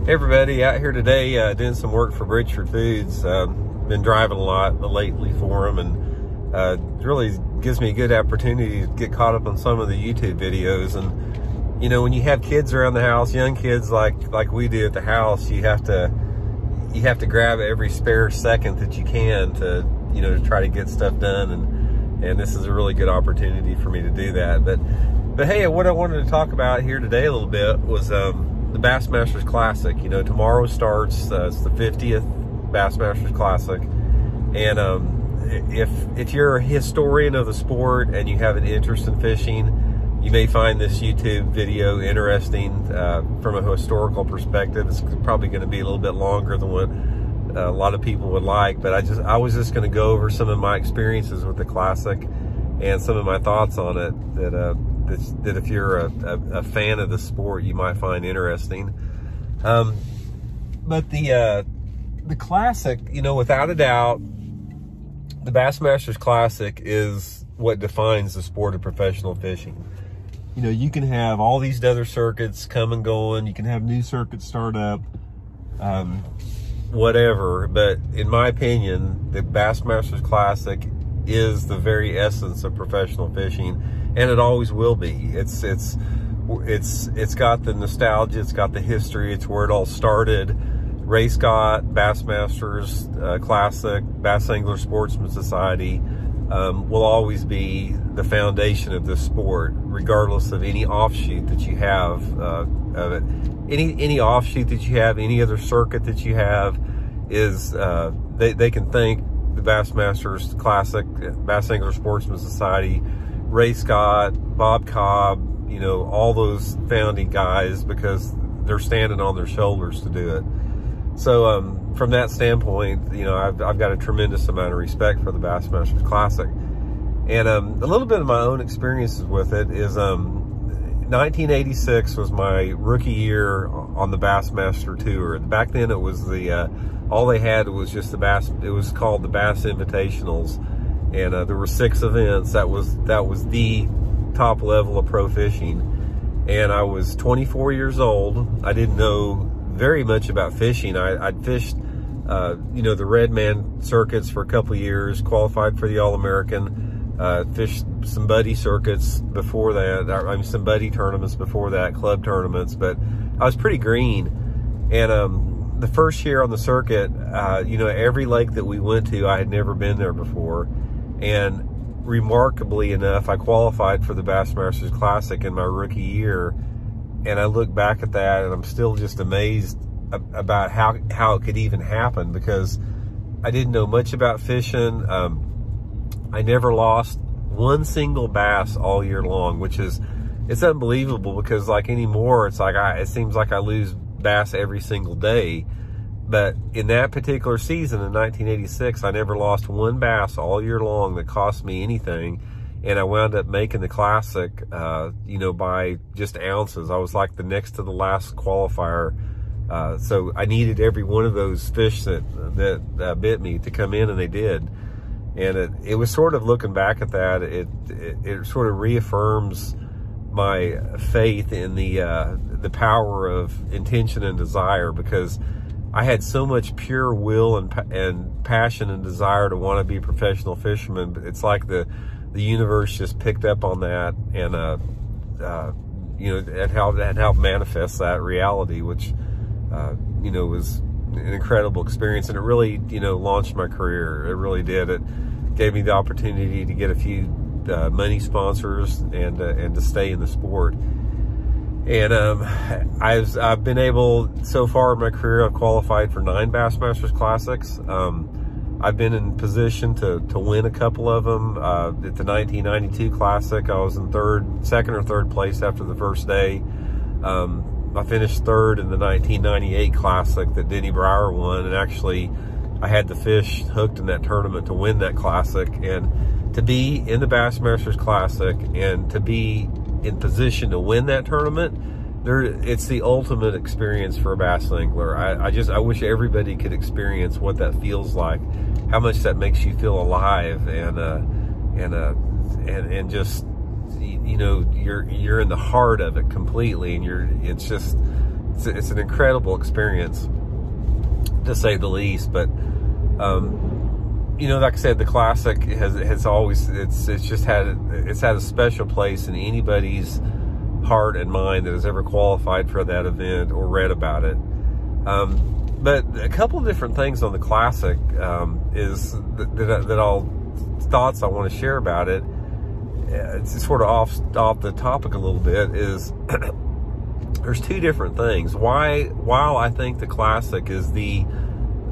Hey everybody, out here today doing some work for Bridgeford Foods. Been driving a lot lately for them, and it really gives me a good opportunity to get caught up on some of the YouTube videos. And you know, when you have kids around the house, young kids like we do at the house, you have to grab every spare second that you can to, you know, to try to get stuff done. And this is a really good opportunity for me to do that. But hey, what I wanted to talk about here today a little bit was the Bassmasters Classic. You know, tomorrow starts, it's the 50th Bassmasters Classic. And if you're a historian of the sport and you have an interest in fishing, you may find this YouTube video interesting from a historical perspective. It's probably going to be a little bit longer than what a lot of people would like, but I was just going to go over some of my experiences with the Classic and some of my thoughts on it that if you're a fan of the sport, you might find interesting. But the Classic, you know, without a doubt, the Bassmasters Classic is what defines the sport of professional fishing. You know, you can have all these other circuits come and going, you can have new circuits start up, whatever, but in my opinion, the Bassmasters Classic is the very essence of professional fishing, and it always will be. It's got the nostalgia, it's got the history, it's where it all started. Ray Scott, Bassmasters Classic, Bass Angler Sportsman Society will always be the foundation of this sport, regardless of any offshoot that you have of it. Any offshoot that you have, any other circuit that you have, is they can thank the Bassmasters Classic, Bass Angler Sportsman Society, Ray Scott, Bob Cobb, you know, all those founding guys, because they're standing on their shoulders to do it. So from that standpoint, you know, I've got a tremendous amount of respect for the Bassmasters Classic. And a little bit of my own experiences with it is 1986 was my rookie year on the Bassmaster Tour. Back then it was the all they had was just the Bass, it was called the Bass Invitationals, and there were 6 events. That was the top level of pro fishing. And I was 24 years old. I didn't know very much about fishing. I'd fished you know, the Redman circuits for a couple of years, qualified for the All-American, fished some buddy circuits before that, I mean some buddy tournaments before that, club tournaments, but I was pretty green. And the first year on the circuit, you know, every lake that we went to, I had never been there before. And remarkably enough, I qualified for the Bassmasters Classic in my rookie year. And I look back at that and I'm still just amazed about how it could even happen, because I didn't know much about fishing. I never lost one single bass all year long, which is, it's unbelievable, because like anymore, it's like it seems like I lose bass every single day. But in that particular season in 1986, I never lost one bass all year long that cost me anything. And I wound up making the Classic, you know, by just ounces. I was like the next to the last qualifier. So I needed every one of those fish that bit me to come in, and they did. And it was sort of, looking back at that, it sort of reaffirms my faith in the power of intention and desire, because I had so much pure will and passion and desire to want to be a professional fisherman. But it's like the universe just picked up on that, and you know, it helped manifest that reality, which you know, was an incredible experience, and it really, you know, launched my career. It really did. It gave me the opportunity to get a few money sponsors and to stay in the sport. And I've been able, so far in my career, I've qualified for 9 Bassmasters Classics. I've been in position to win a couple of them. At the 1992 Classic, I was in second or third place after the first day. I finished 3rd in the 1998 Classic that Denny Breyer won, and actually I had the fish hooked in that tournament to win that Classic. And to be in the Bassmasters Classic and to be in position to win that tournament, it's the ultimate experience for a bass angler. I wish everybody could experience what that feels like, how much that makes you feel alive, and just, you know, you're in the heart of it completely, and it's just, it's an incredible experience, to say the least. But you know, like I said, the Classic has always, it's had a special place in anybody's heart and mind that has ever qualified for that event or read about it. But a couple of different things on the Classic thoughts I want to share about it. It's sort of off the topic a little bit. Is there's two different things. While I think the Classic is the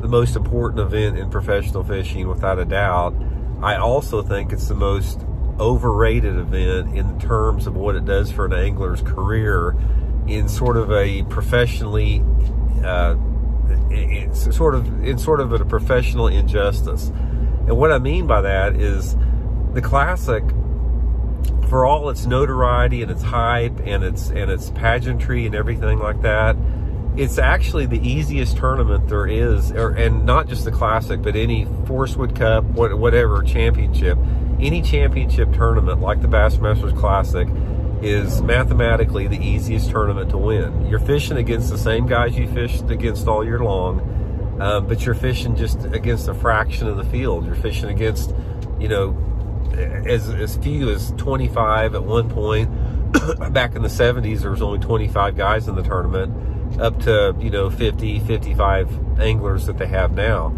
most important event in professional fishing, without a doubt, I also think it's the most overrated event in terms of what it does for an angler's career, in sort of a professionally, it's sort of a professional injustice. And what I mean by that is the Classic, for all its notoriety and its hype and its pageantry and everything like that, it's actually the easiest tournament there is, and not just the Classic, but any Forestwood Cup, whatever championship, any championship tournament like the Bassmasters Classic is mathematically the easiest tournament to win. You're fishing against the same guys you fished against all year long, but you're fishing just against a fraction of the field. You're fishing against, you know, as few as 25 at one point. Back in the 70s, there was only 25 guys in the tournament, up to, you know, 50, 55 anglers that they have now.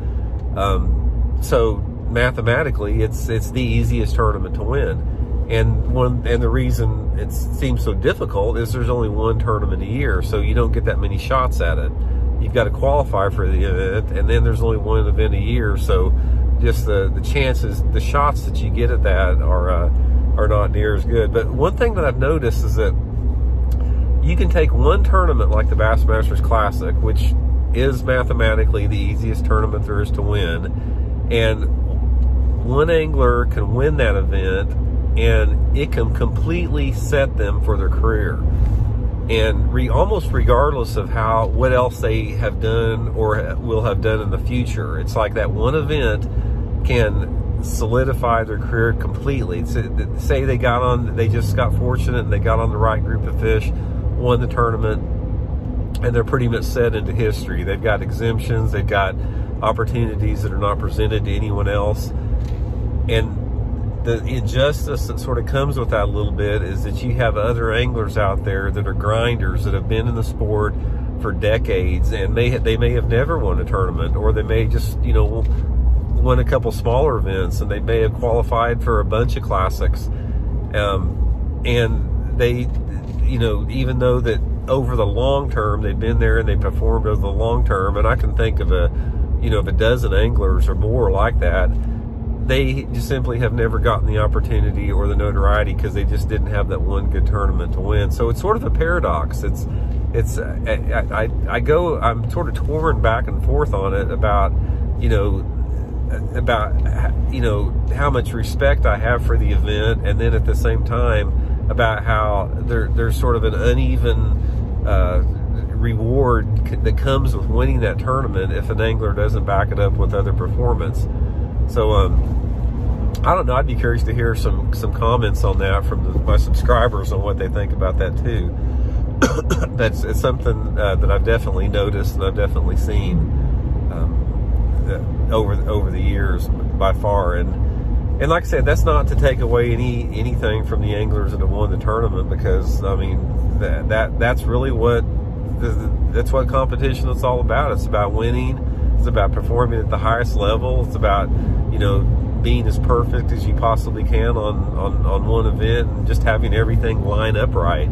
So mathematically, it's the easiest tournament to win. And the reason it seems so difficult is there's only one tournament a year, so you don't get that many shots at it. You've got to qualify for the event, and then there's only one event a year, so just the chances, the shots that you get at that are not near as good. But one thing that I've noticed is that you can take one tournament like the Bassmasters Classic, which is mathematically the easiest tournament there is to win, and one angler can win that event, and it can completely set them for their career. And almost regardless of what else they have done or will have done in the future, it's like that one event can solidify their career completely. Say they just got fortunate and they got on the right group of fish, won the tournament, and they're pretty much set into history. They've got exemptions, they've got opportunities that are not presented to anyone else. And the injustice that sort of comes with that a little bit is that you have other anglers out there that are grinders, that have been in the sport for decades, and they may have never won a tournament, or they may just, you know, won a couple smaller events, and they may have qualified for a bunch of classics. And they, you know, even though that over the long term they've been there and they performed over the long term, and I can think of a dozen anglers or more like that, they just simply have never gotten the opportunity or the notoriety because they just didn't have that one good tournament to win. So it's sort of a paradox. I'm sort of torn back and forth on it about how much respect I have for the event, and then at the same time about how there's sort of an uneven reward that comes with winning that tournament if an angler doesn't back it up with other performance. So I don't know, I'd be curious to hear some comments on that from my subscribers on what they think about that too. It's something that I've definitely noticed and I've definitely seen over the years by far. And like I said, that's not to take away anything from the anglers that have won the tournament, because I mean that's really that's what competition is all about. It's about winning. It's about performing at the highest level. It's about, you know, being as perfect as you possibly can on one event and just having everything line up right.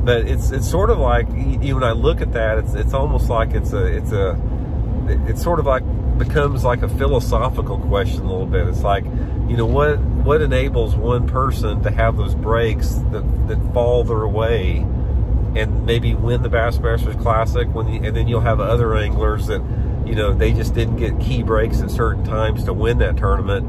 But it's sort of like, when I look at that, it's almost like it's sort of like becomes like a philosophical question a little bit. It's like, you know, what enables one person to have those breaks that fall their way and maybe win the Bassmasters Classic, and then you'll have other anglers that, you know, they just didn't get key breaks at certain times to win that tournament,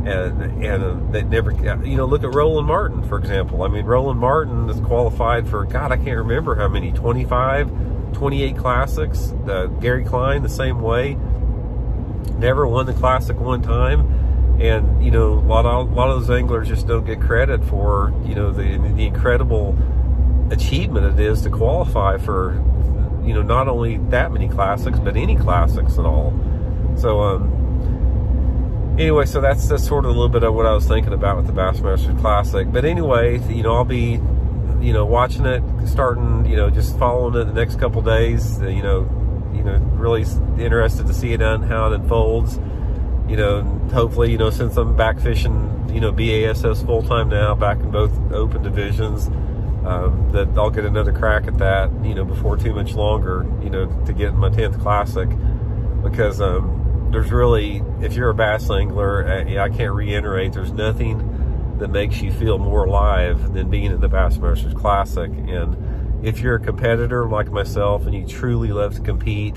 and they never, you know, look at Roland Martin, for example. I mean, Roland Martin is qualified for, God, I can't remember how many, 25, 28 classics. Gary Klein, the same way, never won the Classic one time. And, you know, a lot of those anglers just don't get credit for, you know, the incredible achievement it is to qualify for, you know, not only that many classics, but any classics at all. So, anyway, so that's sort of a little bit of what I was thinking about with the Bassmasters Classic. But anyway, you know, I'll be, you know, watching it, starting, you know, just following it the next couple days. You know, really interested to see it how it unfolds. You know, hopefully, you know, since I'm back fishing, you know, BASS full time now, back in both open divisions, that I'll get another crack at that, you know, before too much longer, you know, to get my 10th Classic, because there's really, if you're a bass angler, I can't reiterate, there's nothing that makes you feel more alive than being in the Bassmasters Classic. And if you're a competitor like myself and you truly love to compete,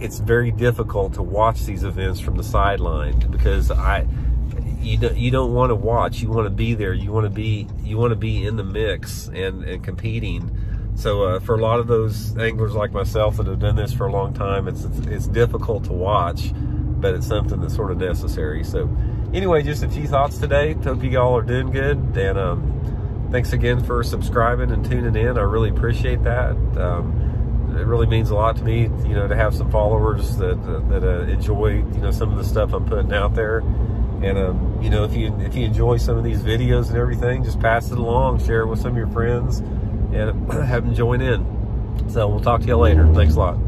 it's very difficult to watch these events from the sideline, because you don't want to watch, you want to be there, you want to be in the mix and competing. So for a lot of those anglers like myself that have done this for a long time, it's difficult to watch, but it's something that's sort of necessary. So anyway, just a few thoughts today. Hope you all are doing good, and thanks again for subscribing and tuning in. I really appreciate that. It really means a lot to me, you know, to have some followers that enjoy, you know, some of the stuff I'm putting out there. And you know, if you enjoy some of these videos and everything, just pass it along, share it with some of your friends, and have them join in. So we'll talk to you later. Thanks a lot.